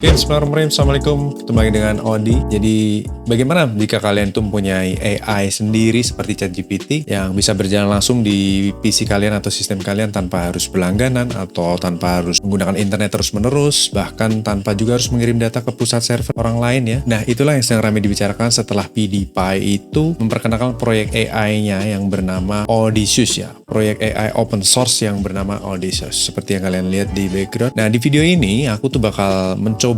Oke, bismillahirrahmanirrahim. Assalamualaikum. Ketemu lagi dengan Odi. Jadi, bagaimana jika kalian tuh mempunyai AI sendiri seperti ChatGPT yang bisa berjalan langsung di PC kalian atau sistem kalian tanpa harus berlangganan atau tanpa harus menggunakan internet terus-menerus, bahkan tanpa juga harus mengirim data ke pusat server orang lain ya. Nah, itulah yang sedang ramai dibicarakan setelah PewDiePie itu memperkenalkan proyek AI-nya yang bernama Odysseus ya. Proyek AI open source yang bernama Odysseus. Seperti yang kalian lihat di background. Nah, di video ini aku tuh bakal mencoba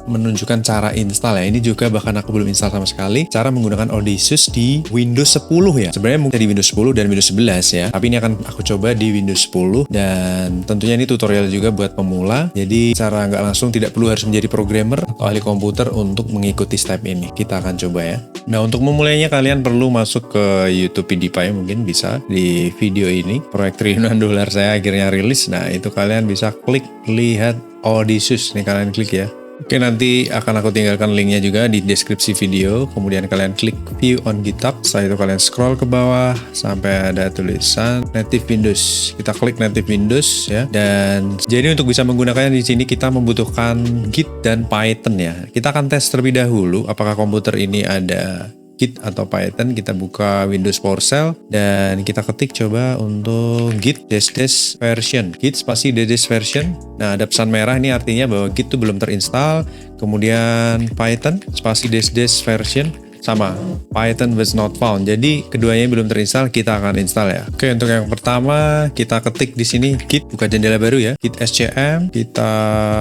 menunjukkan cara install ya. Ini juga bahkan aku belum install sama sekali. Cara menggunakan Odysseus di Windows 10 ya. Sebenarnya mungkin di Windows 10 dan Windows 11 ya. Tapi ini akan aku coba di Windows 10 dan tentunya ini tutorial juga buat pemula. Jadi cara nggak langsung, tidak perlu harus menjadi programmer atau ahli komputer untuk mengikuti step ini. Kita akan coba ya. Nah, untuk memulainya kalian perlu masuk ke YouTube PewDiePie, mungkin bisa di video ini. Proyek triliunan dolar saya akhirnya rilis. Nah, itu kalian bisa klik lihat Odysseus. Ini kalian klik ya. Oke, nanti akan aku tinggalkan linknya juga di deskripsi video. Kemudian kalian klik view on GitHub. Setelah itu kalian scroll ke bawah sampai ada tulisan native Windows. Kita klik native Windows ya. Dan jadi untuk bisa menggunakannya di sini kita membutuhkan Git dan Python ya. Kita akan tes terlebih dahulu apakah komputer ini ada Git atau Python. Kita buka Windows PowerShell dan kita ketik coba untuk git dash version, git spasi dash version. Nah, ada pesan merah, ini artinya bahwa Git itu belum terinstall. Kemudian Python spasi dash version sama Python was not found. Jadi keduanya belum terinstall, kita akan install ya. Oke, untuk yang pertama kita ketik di sini git, buka jendela baru ya. Git scm, kita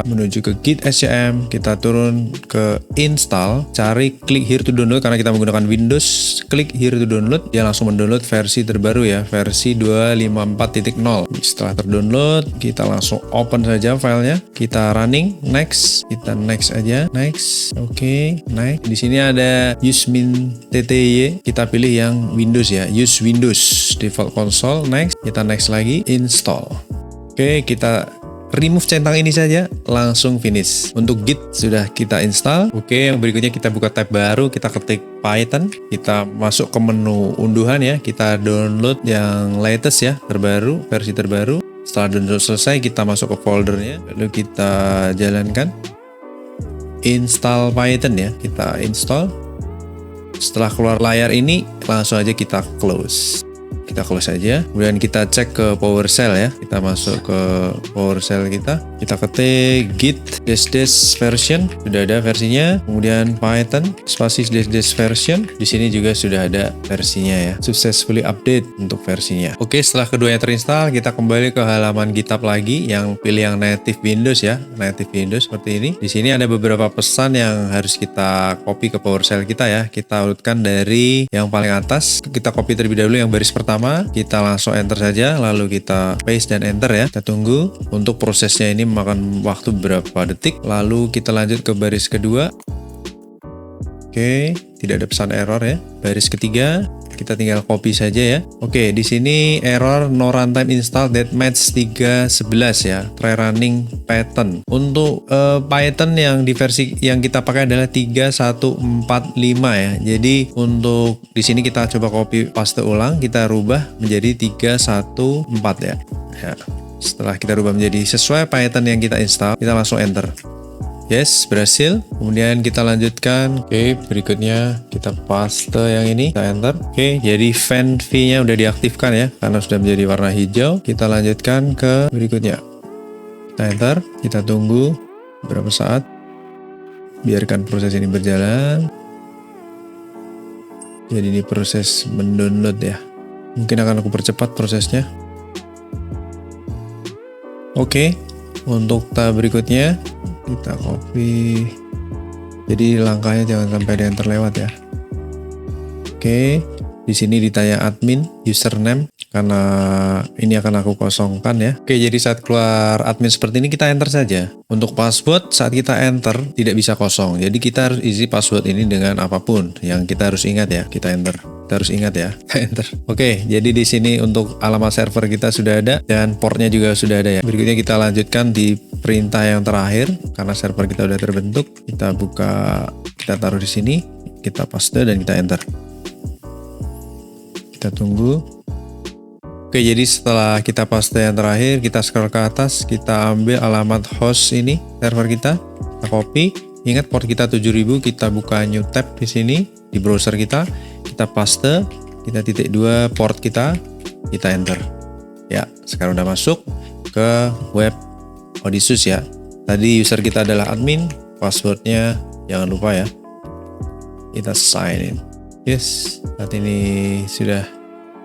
menuju ke git scm, kita turun ke install, cari klik here to download karena kita menggunakan Windows. Klik here to download, dia langsung mendownload versi terbaru ya, versi 254.0. Setelah terdownload, kita langsung open saja filenya. Kita running, next, kita next aja, next. Oke, next. Di sini ada use TTY, kita pilih yang Windows ya, use Windows default console, next, kita next lagi, install. Oke, kita remove centang ini saja, langsung finish. Untuk Git sudah kita install. Oke, yang berikutnya kita buka tab baru, kita ketik Python, kita masuk ke menu unduhan ya, kita download yang latest ya, terbaru, versi terbaru. Setelah download selesai, kita masuk ke foldernya, lalu kita jalankan install Python ya, kita install. Setelah keluar layar ini, langsung aja kita close. Kita close aja. Kemudian kita cek ke PowerShell ya. Kita masuk ke PowerShell kita. Kita ketik git dash version. Sudah ada versinya. Kemudian Python spasi dash version. Di sini juga sudah ada versinya ya. Successfully update untuk versinya. Oke, setelah keduanya terinstall, kita kembali ke halaman GitHub lagi. Yang pilih yang native Windows ya. Native Windows seperti ini. Di sini ada beberapa pesan yang harus kita copy ke PowerShell kita ya. Kita urutkan dari yang paling atas. Kita copy terlebih dahulu yang baris pertama. Kita langsung enter saja, lalu kita paste dan enter ya. Kita tunggu. Untuk prosesnya ini memakan waktu beberapa detik. Lalu kita lanjut ke baris kedua. Oke, tidak ada pesan error ya. Baris ketiga, kita tinggal copy saja ya. Oke, di sini error no runtime install deathmatch 3.11 ya. Try running Python. Untuk Python yang di versi yang kita pakai adalah 3.145 ya. Jadi untuk di sini kita coba copy paste ulang, kita rubah menjadi 3.1.4 ya. Ya. Setelah kita rubah menjadi sesuai Python yang kita install, kita langsung enter. Yes, berhasil. Kemudian kita lanjutkan. Oke, berikutnya kita paste yang ini, kita enter. Oke, jadi fan V-nya udah diaktifkan ya, karena sudah menjadi warna hijau. Kita lanjutkan ke berikutnya. Kita enter, kita tunggu beberapa saat. Biarkan proses ini berjalan. Jadi ini proses mendownload ya. Mungkin akan aku percepat prosesnya. Oke, untuk tab berikutnya kita copy. Jadi langkahnya jangan sampai ada yang terlewat ya. Oke, di sini ditanya admin, username karena ini akan aku kosongkan ya. Oke, jadi saat keluar admin seperti ini kita enter saja. Untuk password saat kita enter tidak bisa kosong. Jadi kita harus isi password ini dengan apapun yang kita harus ingat ya. Kita enter. Kita harus ingat ya. Enter. Oke, jadi di sini untuk alamat server kita sudah ada dan portnya juga sudah ada ya. Berikutnya kita lanjutkan di perintah yang terakhir karena server kita sudah terbentuk. Kita buka, kita taruh di sini, kita paste dan kita enter. Kita tunggu. Oke, jadi setelah kita paste yang terakhir, kita scroll ke atas, kita ambil alamat host ini, server kita, kita copy. Ingat port kita 7000, kita buka new tab di sini di browser kita paste, kita titik 2 port kita enter. Ya, sekarang udah masuk ke web Odysseus ya. Tadi user kita adalah admin, passwordnya jangan lupa ya. Kita sign in. Yes, saat ini sudah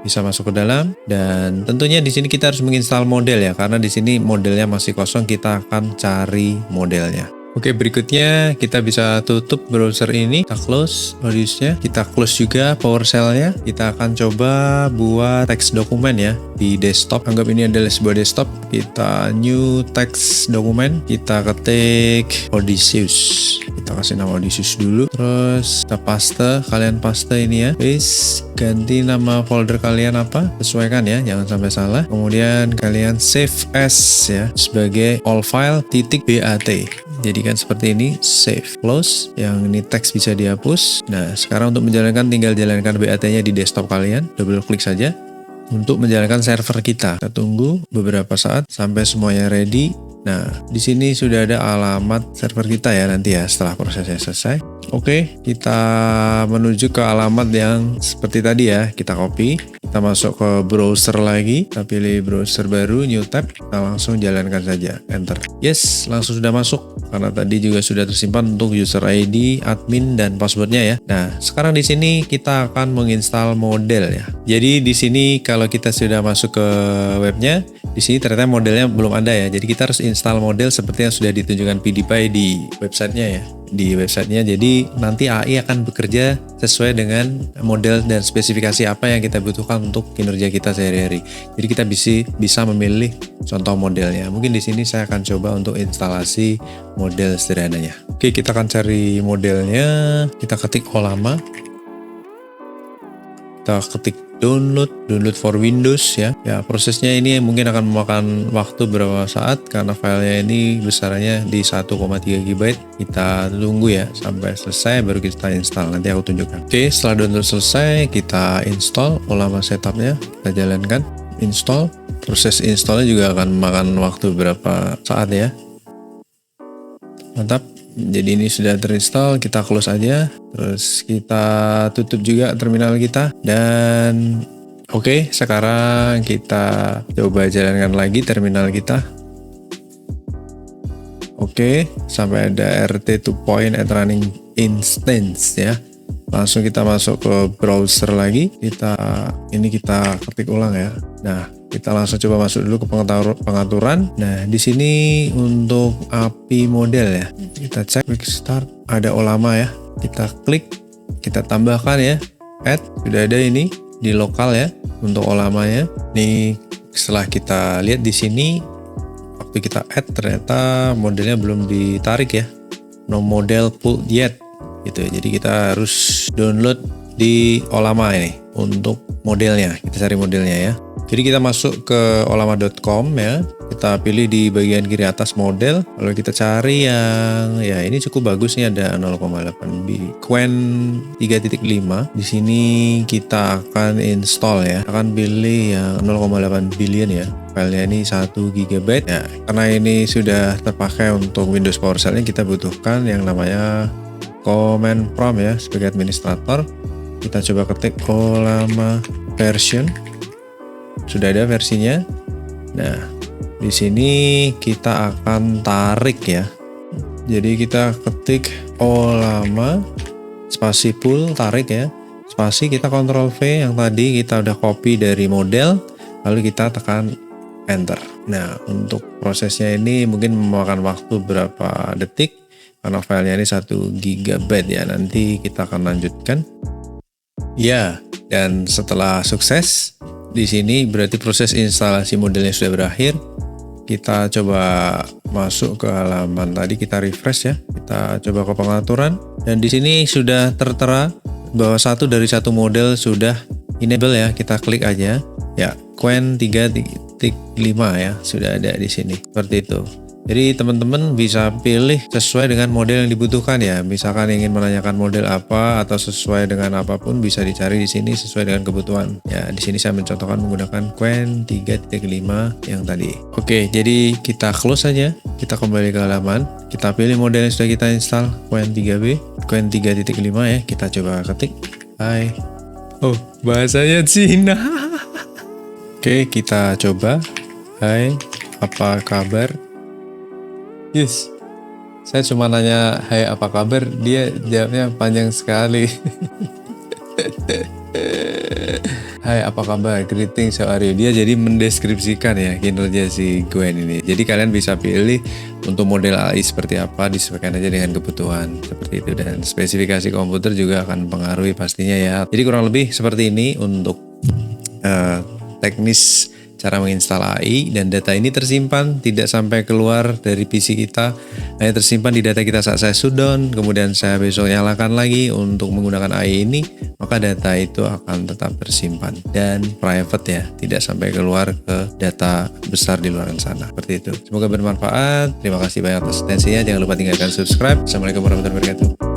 bisa masuk ke dalam, dan tentunya di sini kita harus menginstal model ya, karena di sini modelnya masih kosong, kita akan cari modelnya. Oke, berikutnya kita bisa tutup browser ini, kita close Odysseus-nya, kita close juga PowerShell-nya. Kita akan coba buat teks dokumen ya di desktop. Anggap ini adalah sebuah desktop. Kita new text dokumen, kita ketik Odysseus. Kita kasih nama Odysseus dulu. Terus kita paste, kalian paste ini ya. Paste, ganti nama folder kalian apa? Sesuaikan ya, jangan sampai salah. Kemudian kalian save as ya sebagai all file .bat. Jadi kan seperti ini, save, close, yang ini teks bisa dihapus. Nah, sekarang untuk menjalankan tinggal jalankan BAT-nya di desktop kalian, double klik saja untuk menjalankan server kita. Kita tunggu beberapa saat sampai semuanya ready. Nah, di sini sudah ada alamat server kita ya nanti ya setelah prosesnya selesai. Oke, kita menuju ke alamat yang seperti tadi ya, kita copy, kita masuk ke browser lagi, kita pilih browser baru, new tab, kita langsung jalankan saja, enter. Yes, langsung sudah masuk, karena tadi juga sudah tersimpan untuk user ID, admin, dan passwordnya ya. Nah, sekarang di sini kita akan menginstal model ya. Jadi di sini kalau kita sudah masuk ke webnya, di sini ternyata modelnya belum ada ya. Jadi kita harus install model seperti yang sudah ditunjukkan PewDiePie di websitenya ya. Di websitenya, jadi nanti AI akan bekerja sesuai dengan model dan spesifikasi apa yang kita butuhkan untuk kinerja kita sehari-hari. Jadi kita bisa memilih contoh modelnya. Mungkin di sini saya akan coba untuk instalasi model sederhananya. Oke, kita akan cari modelnya. Kita ketik Ollama. Kita ketik download for Windows ya. Ya, prosesnya ini mungkin akan memakan waktu beberapa saat karena filenya ini besarnya di 1,3 GB. Kita tunggu ya sampai selesai baru kita install. Nanti aku tunjukkan. Oke, setelah download selesai, kita install Ollama setupnya. Kita jalankan install. Proses installnya juga akan memakan waktu beberapa saat ya. Mantap. Jadi ini sudah terinstall, kita close aja, terus kita tutup juga terminal kita, dan oke, sekarang kita coba jalankan lagi terminal kita. Oke, sampai ada RT to point at running instance ya. Langsung kita masuk ke browser lagi, kita ketik ulang ya. Nah, kita langsung coba masuk dulu ke pengaturan. Nah, di sini untuk API model ya. Kita cek quick start, ada Ollama ya. Kita klik, kita tambahkan ya. Add, sudah ada ini di lokal ya untuk Ollamanya. Nih, setelah kita lihat di sini waktu kita add ternyata modelnya belum ditarik ya. No model pulled yet. Gitu. Jadi kita harus download di Ollama ini untuk modelnya. Kita cari modelnya ya. Jadi kita masuk ke ollama.com ya, kita pilih di bagian kiri atas model, lalu kita cari yang ya ini cukup bagus nih, ada 0,8 Qwen 3.5. Di sini kita akan install ya, akan pilih yang 0,8 billion ya. Filenya ini 1 GB ya. Karena ini sudah terpakai untuk Windows PowerShell-nya, kita butuhkan yang namanya command prompt ya sebagai administrator. Kita coba ketik Ollama version. Sudah ada versinya. Nah, di sini kita akan tarik ya. Jadi kita ketik Ollama spasi pull, tarik ya. Spasi, kita Ctrl V yang tadi kita udah copy dari model, lalu kita tekan enter. Nah, untuk prosesnya ini mungkin memakan waktu berapa detik karena filenya ini 1 GB ya. Nanti kita akan lanjutkan. Ya, dan setelah sukses di sini berarti proses instalasi modelnya sudah berakhir. Kita coba masuk ke halaman tadi, kita refresh ya. Kita coba ke pengaturan, dan di sini sudah tertera bahwa satu dari satu model sudah enable ya. Kita klik aja ya, Qwen 3.5 ya, sudah ada di sini seperti itu. Jadi teman-teman bisa pilih sesuai dengan model yang dibutuhkan ya. Misalkan ingin menanyakan model apa atau sesuai dengan apapun bisa dicari di sini sesuai dengan kebutuhan. Ya, di sini saya mencontohkan menggunakan Qwen 3.5 yang tadi. Oke, jadi kita close saja. Kita kembali ke halaman. Kita pilih model yang sudah kita install, Qwen 3B, Qwen 3.5 ya. Kita coba ketik. Hai. Oh, bahasanya Cina. Oke, kita coba. Hai, apa kabar? Yes. Saya cuma nanya, hai apa kabar? Dia jawabnya panjang sekali. Hai apa kabar? Greetings, how are you? Dia jadi mendeskripsikan ya kinerja si Qwen ini. Jadi kalian bisa pilih untuk model AI seperti apa, disesuaikan aja dengan kebutuhan. Seperti itu. Dan spesifikasi komputer juga akan mempengaruhi pastinya ya. Jadi kurang lebih seperti ini untuk teknis cara menginstal AI, dan data ini tersimpan tidak sampai keluar dari PC kita, hanya tersimpan di data kita saat saya shutdown, kemudian saya besok nyalakan lagi untuk menggunakan AI ini, maka data itu akan tetap tersimpan dan private ya, tidak sampai keluar ke data besar di luar sana. Seperti itu. Semoga bermanfaat. Terima kasih banyak atas atensinya. Jangan lupa tinggalkan subscribe. Assalamualaikum warahmatullahi wabarakatuh.